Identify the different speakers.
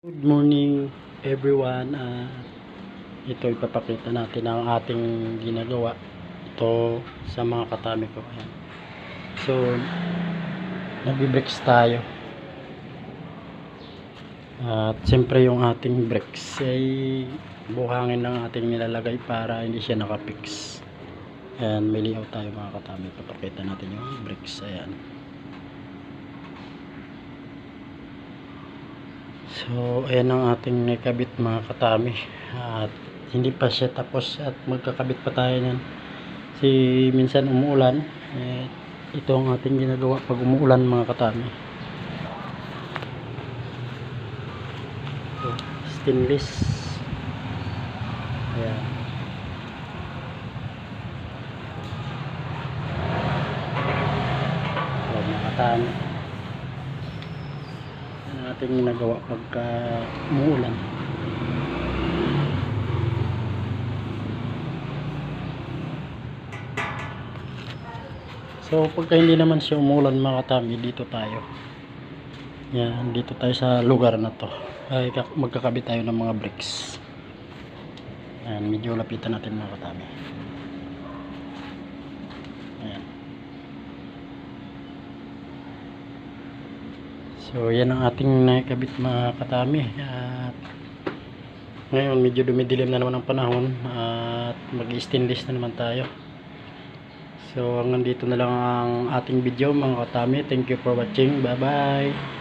Speaker 1: Good morning everyone. Ito ipapakita natin ang ating ginagawa ito sa mga katami ko. Ayan. So nagbi-brakes tayo at siyempre yung ating brakes ay buhangin lang ating nilalagay para hindi siya nakapix. Ayan, may layout tayo mga katami. Ipapakita natin yung brakes. Ayan. So ayan ang ating nakabit mga katami, at hindi pa siya tapos at magkakabit pa tayo niyan. Minsan umuulan, ito ang ating ginagawa pag umuulan mga katami. So, stainless. Ayan. So, mga katami, ating ginagawa pagka umuulan. So pagka hindi naman siya umuulan mga katami, dito tayo. Yan, dito tayo sa lugar na to ay magkakabit tayo ng mga bricks. Yan, medyo lapitan natin mga katami. Ayan. So yan ang ating nakabit mga katami, at ngayon medyo dumidilim na naman ang panahon at mag-stainless na naman tayo. So hanggang dito na lang ang ating video mga katami. Thank you for watching. Bye bye.